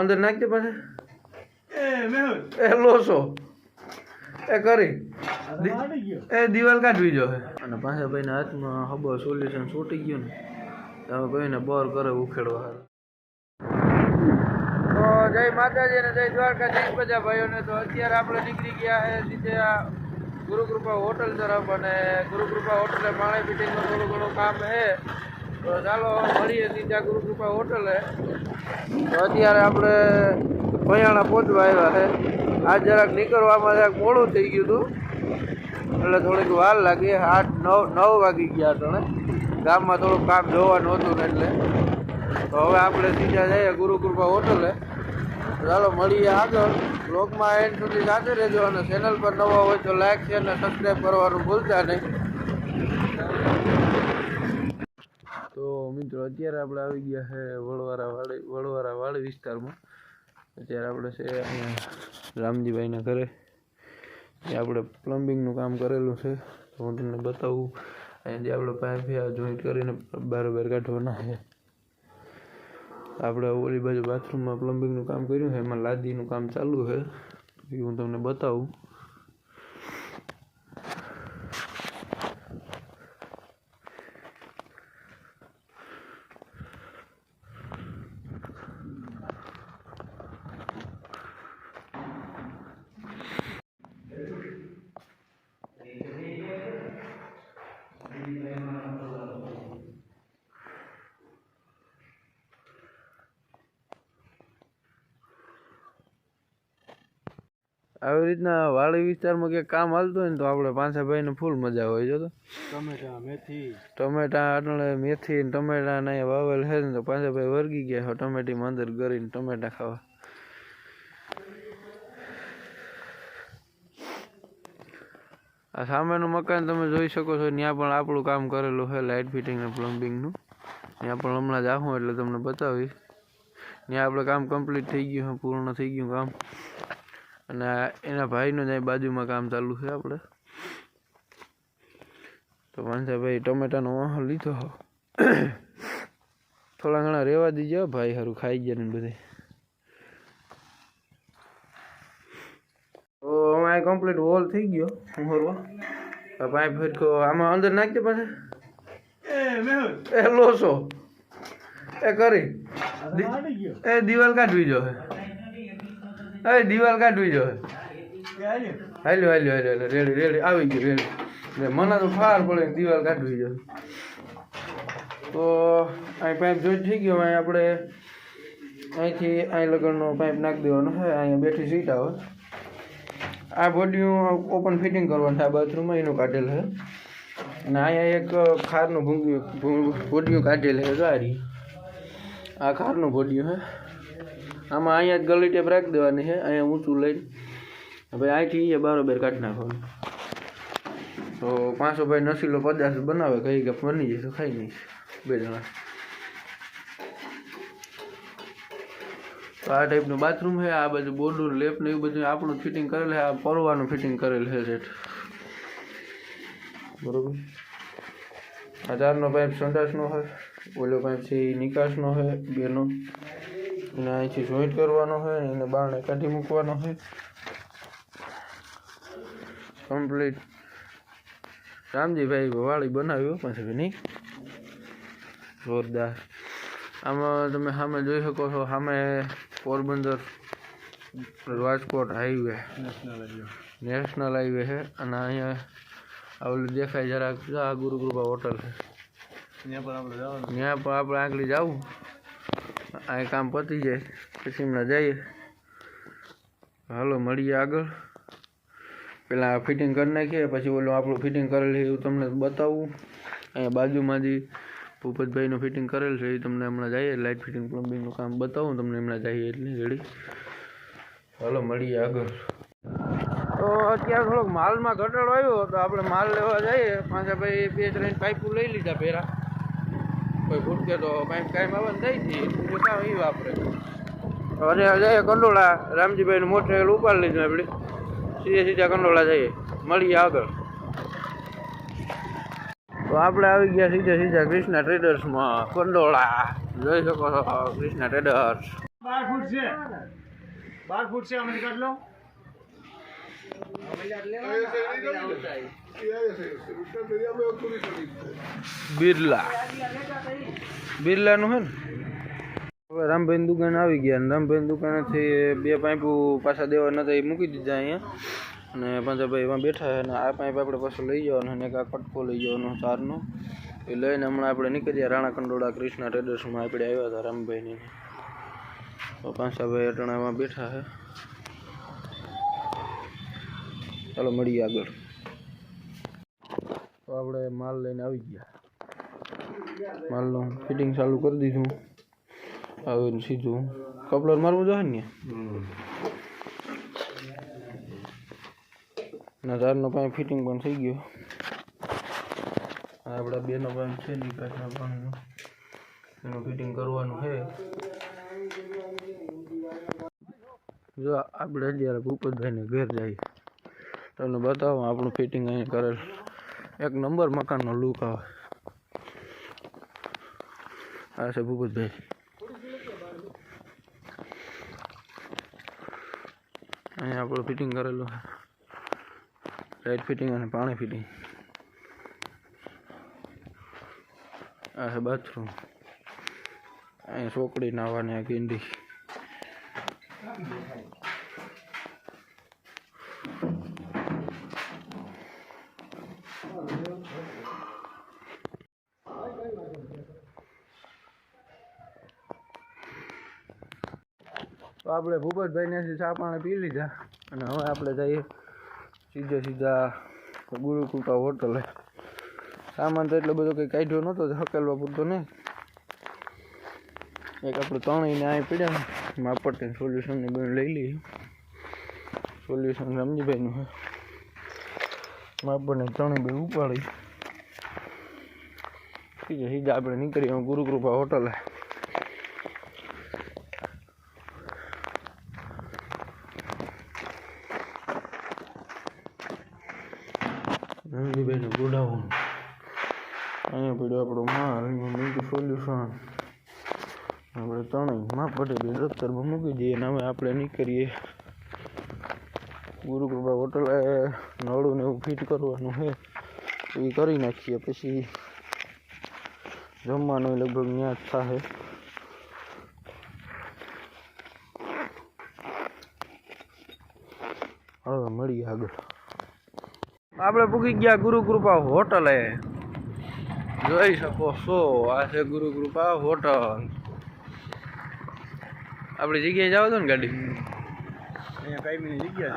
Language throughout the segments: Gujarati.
અંદર નાખજે પાછા એ લોસો એ કરી એ દિવાલ કાઢવી જો અને પાછા ભાઈના હાથમાં હબો સોલ્યુશન છૂટી ગયું ને તમે કોઈને બોર કરે ઉખેડવા. તો જય માતાજી અને જય દ્વારકાધીશ બધા ભાઈઓને. તો અત્યારે આપણે નીકળી ગયા છે સીધે આ ગુરુકૃપા હોટલ તરફ અને ગુરુકૃપા હોટલે પાણી ફિટિંગનું થોડું ઘણું કામ છે. તો ચાલો મળીએ સીધા ગુરુકૃપા હોટલે. તો અત્યારે આપણે ભયાણા પહોંચવા આવ્યા છે. આજ જરાક નીકળવામાં જરાક મોડું થઈ ગયું હતું એટલે થોડીક વાર લાગી. 8-9 વાગી ગયા હતા ને ગામમાં થોડુંક કામ જોવાનું હતું ને એટલે. તો હવે આપણે સીધા જઈએ ગુરુકૃપા હોટલે. ચાલો મળીએ આગળ. બ્લોગમાં એન્ડ સુધી સાથે રહેજો અને ચેનલ પર નવા હોય તો લાઈક શેર અને સબસ્ક્રાઈબ કરવાનું ભૂલતા નહીં. તો મિત્રો અત્યારે આપણે આવી ગયા છે વડવારા વાડી વિસ્તારમાં. અત્યારે આપણે છે અહીંયા રામજીભાઈના ઘરે. જે આપણે પ્લમ્બિંગનું કામ કરેલું છે તો હું તમને બતાવું. અહીંયા જે આપણે પાઇપ જોઈન્ટ કરીને બરાબર કાઢવાના છે. આપણે ઓલી બાજુ બાથરૂમમાં પ્લમ્બિંગનું કામ કર્યું છે, એમાં લાદીનું કામ ચાલુ છે એ હું તમને બતાવું. આવી રીતના વાડી વિસ્તારમાં ક્યાંક કામ હાલતું હોય ને તો આપણે પાંચા ભાઈને ફૂલ મજા હોય. જો તો ટમેટા એટલે મેથી ટમેટા ને વાવેલ છે ને તો પાંચા ભાઈ વર્ગી ગયા ટમેટીમાં અંદર કરીને ટમેટા ખાવા. આ સામેનું મકાન તમે જોઈ શકો છો. ત્યાં પણ આપણું કામ કરેલું છે લાઇટ ફિટિંગ ને પ્લમ્બિંગનું. ત્યાં પણ હમણાં જ આવું એટલે તમને બતાવીશ. ત્યાં આપણે કામ કમ્પ્લીટ થઈ ગયું છે, પૂર્ણ થઈ ગયું કામ. અને એના ભાઈનું જ બાજુમાં કામ ચાલુ છે આપણે. તો ભાઈ ટમેટાનો વાહો લીધો થોડા ઘણા રહેવા દીજો ભાઈ, સારું ખાઈ ગયા ને બધે. તો હવે કમ્પ્લીટ હોલ થઈ ગયો. પાઇપ ફેરકો આમાં અંદર નાખજે પાછા એ લોસો એ કરી એ દિવાલ કાઢવી જો એ દિવાલ કાઢવી જો. હાલ્યો રેડી આવી ગયું રેડી. મને તો ફાર પડે દિવાલ કાઢવી જો. તો અહીં પાઇપ જોઈન્ટ થઈ ગયો. અહીં આપણે અહીંથી અહીં લગનનો પાઇપ નાખી દેવાનો છે. અહીંયા બેઠી સીટ આવે. આ બોડીયું ઓપન ફિટિંગ કરવાનું છે આ બાથરૂમમાં, એનું કાઢેલ છે. અને અહીંયા એક ખારનું બોડીયું કાઢેલ છે. ગાડી આ ખારનું બોડીયું છે. આમાં અહીંયા જ ગલી ટેપ રાખી દેવાની છે. અહીંયા ઊંચું લઈને ભાઈ અહીંથી બરાબર કાઢી નાખવાનું. તો પાંચસો ભાઈ નસીલો પદાર્થ બનાવે કઈ કે બની જશે ખાઈ નહીં બે જણા. તો આ ટાઈપનું બાથરૂમ છે. આ બાજુ બોર્ડું લેપ ને એવું બધું આપણું ફિટિંગ કરેલ છે. આ પરવાનું ફિટિંગ કરેલ છે સેટ બરોબર. આ ચારનો પાઇપ સંડાસનો હોય, ઓલો પાઇપ છે એ નિકાસનો છે બેનો. એને અહીંથી જોઈન્ટ કરવાનો હોય, એને બારણે કાઢી મૂકવાનો હોય કમ્પ્લીટ. રામજીભાઈ વાળી બનાવ્યું પાછું નહીં જોરદાર. આમાં તમે સામે જોઈ શકો છો, સામે Porbandar Rajkot highway national highway છે. અને અહીંયા આવેલું દેખાય જરાક આ ગુરુકૃપા હોટલ છે. ત્યાં પણ આપણે આગળ જવું. આ કામ પતી જાય પછી હમણાં જઈએ. હાલો મળીએ આગળ. પેલા ફિટિંગ કરી નાખીએ પછી ઓલું આપણું ફિટિંગ કરેલ છે એવું તમને બતાવું. અહીંયા બાજુમાં જે ભૂપતભાઈનું ફિટિંગ કરેલ છે એ તમને હમણાં જઈએ લાઇટ ફિટિંગ પ્લમ્બિંગનું કામ બતાવું તમને હમણાં જઈએ એટલે રેડી. હાલો મળીએ આગળ. તો અત્યારે થોડોક માલમાં ઘટાડો આવ્યો તો આપણે માલ લેવા જઈએ. પાછા ભાઈ 2-3 પાઇપો લઈ લીધા પહેલાં. કોઈ ફૂટકે તો પાઇપ કાયમ આવવાનું થઈ હતી કામ એ વાપરે. અને જઈએ કંડોળા. રામજીભાઈનું મોટર ઉપાડી લીધું આપણે. સીધા કંડોળા જઈએ. મળીએ આગળ. તો આપણે આવી ગયા સીધા કૃષ્ણા ટ્રેડર્સમાં કંડોળા. જોઈ શકો છો કૃષ્ણા ટ્રેડર્સ. 12 ફૂટ છે 12 ફૂટ છે અમે કાઢ લો બિરલાનું હે ને હવે રામભાઈની દુકાન આવી ગયા અને રામભાઈની દુકાનેથી બે પાઇપો પાછા દેવા નતા એ મૂકી દીધા અહીંયા અને પાંચાભાઈ એમાં બેઠા છે અને આ પાઇપ આપણે પાછો લઈ જવાનો અને એક આ કટકો લઈ જવાનો તારનો એ લઈને હમણાં આપણે નીકળ્યા રાણા કંડોળા કૃષ્ણા ટ્રેડર્સમાં આપણે આવ્યા હતા રામભાઈની તો પાંચાભાઈ અટાણામાં બેઠા છે ચાલો મળીએ આગળ તો આપણે માલ લઈને આવી ગયા માલનું ફિટિંગ ચાલુ કરી દીધું આવીને સીધું કપલર મારવું જોઈએ ને ના તારનો પાઇપ ફિટિંગ પણ થઈ ગયો આપણા બેનો પાઇપ છે નિકાસના પાણીનું એનું ફિટિંગ કરવાનું છે જો આપણે અત્યારે ભૂપતભાઈને ઘેર જઈએ તમને બતાવો આપણું ફિટિંગ અહીં કરેલ એક નંબર મકાનનો લુક આવે આ છે ભૂપતભાઈ અહીંયા આપણું ફિટિંગ કરેલું લાઇટ ફિટિંગ અને પાણી ફિટિંગ આ છે બાથરૂમ અહીંયા ચોકડી નાવાની આ ગીંડી તો આપણે ભૂપતભાઈને ચા પાણી પી લીધા અને હવે આપણે જઈએ સીધા ગુરુકૃપા હોટલે સામાન તો એટલો બધો કંઈ કાઢ્યો નહોતો હકેલવા પૂરતો નહીં એક આપણે ત્રણેયને અહીં પડ્યા માપટે સોલ્યુશનની બેન લઈ લઈએ સોલ્યુશન રમજીભાઈનું છે માપટને ત્રણેય બે ઉપાડી સીધા આપણે નીકળીએ ગુરુકૃપા હોટલે રમજીભાઈનું ગોડાઉન અહીંયા પડ્યો આપણો માલ મૂક્યું સોલ્યુશન આપણે ત્રણેય માં પટેલી દફતરમાં મૂકી દઈએ અને હવે આપણે નીકળીએ ગુરુકૃપા હોટલે નળું ને એવું ફિટ કરવાનું છે એ કરી નાખીએ પછી જમવાનું લગભગ ત્યાં જ થાય હવે મળીએ આગળ આપણે પૂકી ગયા ગુરુકૃપા હોટલે જોઈ શકો છો આ છે ગુરુકૃપા હોટલ આપણી જગ્યાએ જાવ તો ને ગાડી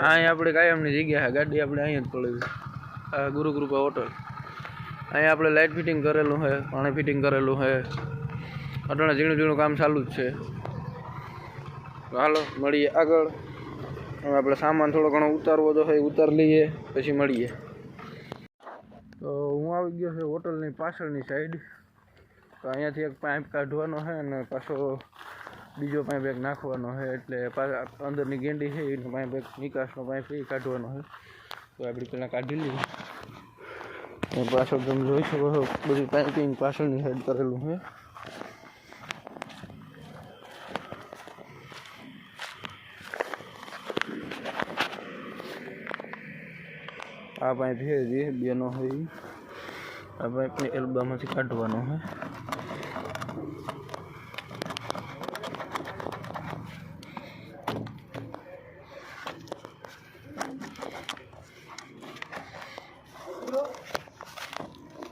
અહીંયા આપણે કાયમની જગ્યા છે ગાડી આપણે અહીંયા જ પડી આ ગુરુકૃપા હોટલ અહીંયા આપણે લાઇટ ફિટિંગ કરેલું છે પાણી ફિટિંગ કરેલું છે અટાણે ઝીણું કામ ચાલુ જ છે હાલો મળીએ આગળ હવે આપણે સામાન થોડો ઘણો ઉતારવો તો હોય ઉતારી લઈએ પછી મળીએ તો હું આવી ગયો છે હોટલની પાછળની સાઈડ તો અહીંયાથી એક પાઇપ કાઢવાનો છે અને પાછો બીજો પાઇપ એક નાખવાનો છે એટલે અંદરની ગેંડી છે એનો પાઇપ એક નિકાસનો પાઇપ એ કાઢવાનો છે તો આપણે પહેલાં કાઢી લઈએ પાછળ તમે જોઈ શકો છો બધી પાઇપિંગ પાછળની સાઈડ કરેલું છે આ પાઇપ છે જે બેનો હોય આ પાઇપને એલ્બામાંથી કાઢવાનો છે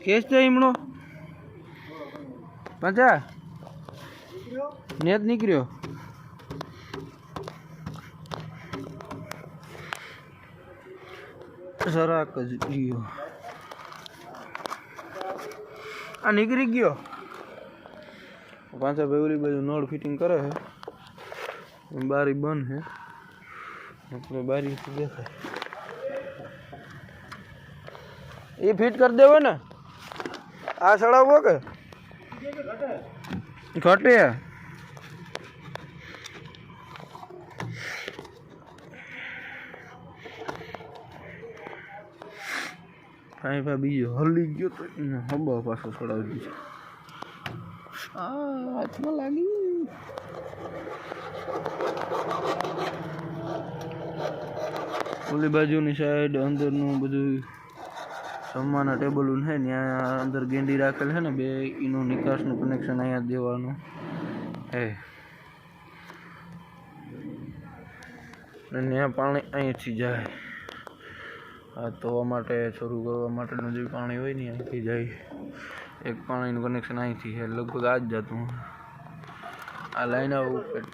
કેસ છે ઈમણો પંચા નેત નીકળ્યો જરાક જ ગયો આ નીકળી ગયો પાછા ભાઈ ઓલી બાજુ નળ ફિટિંગ કરે છે બારી બંધ છે આપણે બારી દેખાય એ ફિટ કરી દેવો ને આ સડાવવો કે ઘટે કાંઈ ભાઈ બીજો હલી ગયો તો હબા પાછો ચડાવી દીધો હાથમાં લાગી ઓલી બાજુની સાઈડ અંદરનું બધું જમવાના ટેબલ છે ત્યાં અંદર ગેંડી રાખેલ છે ને બે એનું નિકાસનું કનેક્શન અહીંયા દેવાનું હે અને ત્યાં પાણી અહીંથી જાય આ ધોવા માટે શરૂ કરવા માટેનું જે પાણી હોય ને અહીંથી જાય એક પાણીનું કનેક્શન અહીંથી છે લગભગ આ જ જતું આ લાઈન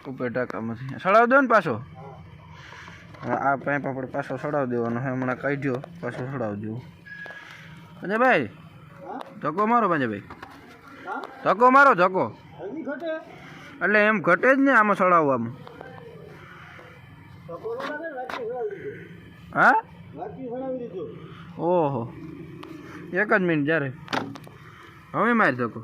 ઉપર ટાંકામાંથી સડાવ દો ને પાછો આ પાઇપ આપણે પાછો સડાવી દેવાનો છે હમણાં કાઢ્યો પાછો સડાવી દેવું અને ભાઈ ધક્કો મારો ભાઈ ધક્કો મારો ધક્કો એટલે એમ ઘટે જ ને આમાં સડાવવામાં હા ઓહો એક જ મિનિટ જ્યારે હવે મારી ધક્કો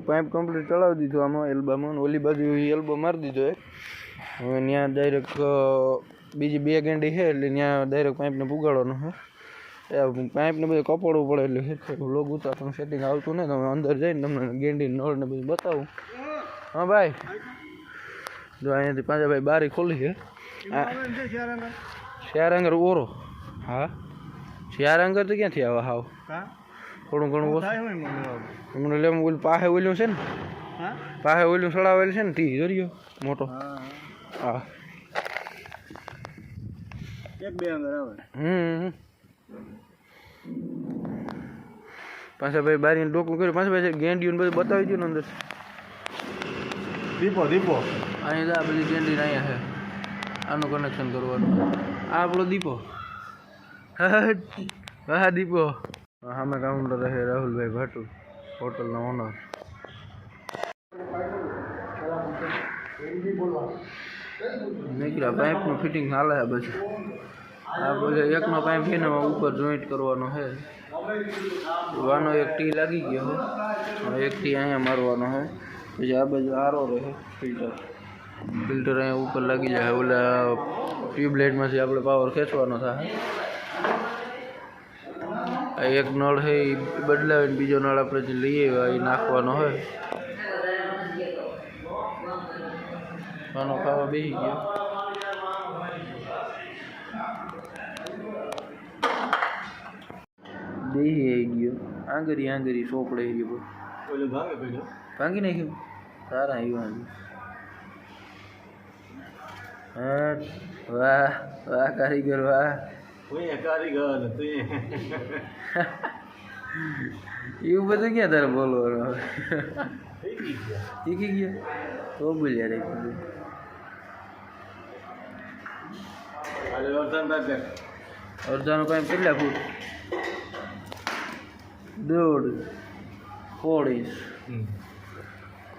પાઇપ કમ્પ્લીટ ચડાવી દીધું આમાં એલ્બામાં ઓલી બાજુ એલ્બો મારી દીધો એક હવે ત્યાં ડાયરેક્ટ બીજી બે ગેંડી છે એટલે ત્યાં ડાયરેક્ટ પાઇપને પુગાડવાનો છે પાઇપને બધું કપડવું પડે એટલે લોગ ઉતારવાનું સેટિંગ આવતું ને તમે અંદર જઈને તમને ગેંડી નળ ને બધું બતાવું હા ભાઈ જો અહીંયાથી પાછા ભાઈ બારી ખોલી છે શિયારાંગર ઓરો હા શિયારાંગર તો ક્યાંથી આવે હાવ થોડું ઘણું ઓછું મને એટલે ઓલું પાસે ઓલું છે ને પાસે ઓલું સડાવેલું છે ને તી જોરિયો મોટો હા પાછા ભાઈ બારીને ડોકું કર્યું પાછા ભાઈ ગેંડીયું બધું બતાવી દઉં ને અંદર દીપો દીપો અહીંયા આ બધી ગેંડી અહીંયા છે આનું કનેક્શન કરવાનું આ આપણો દીપો હા દીપો સામે કાઉન્ટર રહે રાહુલભાઈ ભાટુ હોટલના ઓનર નીકળ્યા પાઇપનું ફિટિંગ હાલે છે પછી આ બોલે એકનો પાઇપ છે ને ઉપર જોઈન્ટ કરવાનો છે વાનો એક ટી લાગી ગયો છે એક ટી અહીંયા મારવાનો છે પછી આ બાજુ આરો રહે ફિલ્ટર અહીંયા ઉપર લાગી જાય ઓલા ટ્યુબલાઇટમાંથી આપણે પાવર ખેંચવાનો થાય એક નળ છે એ બદલાવીને બીજો નળ આપણે જે લઈએ એ નાખવાનો હોય ખાનો ખાવા બેસી ગયો બેસી આવી ગયો આંગરી સોપડે ગયો ભાંગી નાખ્યું સારા આવ્યું હા વાહ વાહ કારીગર વાહ એવું બધું ક્યાં તારે બોલવાનું શીખી ગયો તો બોલ્યા રે અડધાનું પાઇપ કેટલા ફૂટ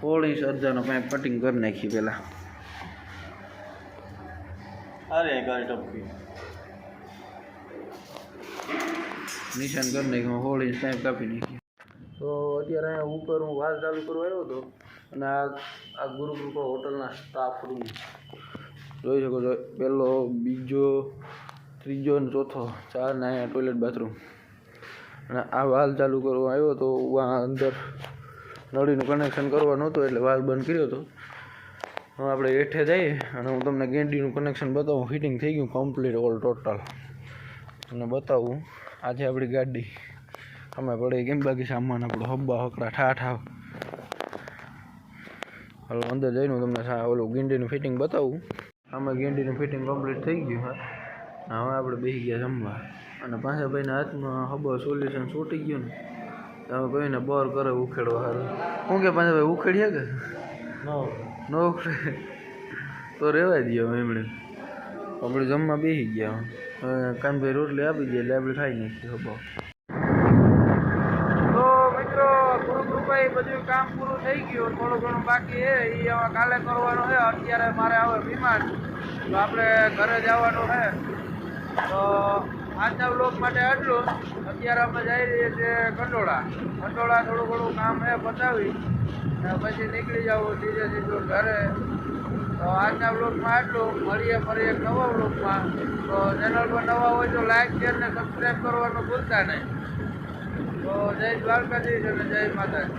4 ઇંચ અડધાનો પાઇપ કટિંગ કરી નાખી પેલા નિશાન કરી નાખ્યું 4 ઇંચ પાઇપ કાપી નાખી તો અત્યારે અહીંયા ઉપર હું વાલ ચાલુ કરવા આવ્યો હતો અને આ ગુરુકૃપા હોટલના સ્ટાફ રૂમ જોઈ શકો છો પહેલો બીજો ત્રીજો અને ચોથો 4 ને અહીંયા ટોયલેટ બાથરૂમ અને આ વાલ ચાલુ કરવા આવ્યો તો અંદર નળીનું કનેક્શન કરવાનું હતું એટલે વાલ બંધ કર્યો હતો હવે આપણે હેઠે જઈએ અને હું તમને ગેંડીનું કનેક્શન બતાવું ફિટિંગ થઈ ગયું કમ્પ્લીટ ઓલ ટોટલ અને બતાવું આજે આપણી ગાડી અમે પડે કેમ બાકી સામાન આપણો હબ્બા હકડા ઠાઠ હાલો અંદર જઈને હું તમને ઓલું ગેંડીનું ફિટિંગ બતાવું આમાં ગેંડીનું ફિટિંગ કમ્પ્લીટ થઈ ગયું હા હવે આપણે બેસી ગયા જમવા અને પાછા ભાઈના હાથમાં હબ્બા સોલ્યુશન છૂટી ગયું ને તમે કોઈને બોર કરે ઉખેડવા સારું શું કે પાછા ભાઈ ઉખેડીએ કે ન ઉખડે તો રહેવા દઈએ એમણે આપણે જમવા બેસી ગયા કાનભાઈ રોટલી આપી દઈએ એટલે આપણે ખાઈ નાખીએ હબ્બા ગુરુકૃપાએ બધું કામ પૂરું થઈ ગયું થોડું ઘણું બાકી છે એ હવે કાલે કરવાનું છે અત્યારે મારે આવે વિમાન તો આપણે ઘરે જવાનું છે તો આજના બ્લોગ માટે આટલું અત્યારે અમે જઈ રહીએ છીએ કંડોળા થોડું ઘણું કામ છે બતાવી પછી નીકળી જવું સીધું ઘરે તો આજના બ્લોગમાં આટલું મળીએ ફરી એક નવા બ્લોગમાં તો ચેનલ પર નવા હોય તો લાઈક શેર ને સબસ્ક્રાઈબ કરવાનું ભૂલતા નહીં તો જય દ્વારકાધીશ અને જય માતાજી.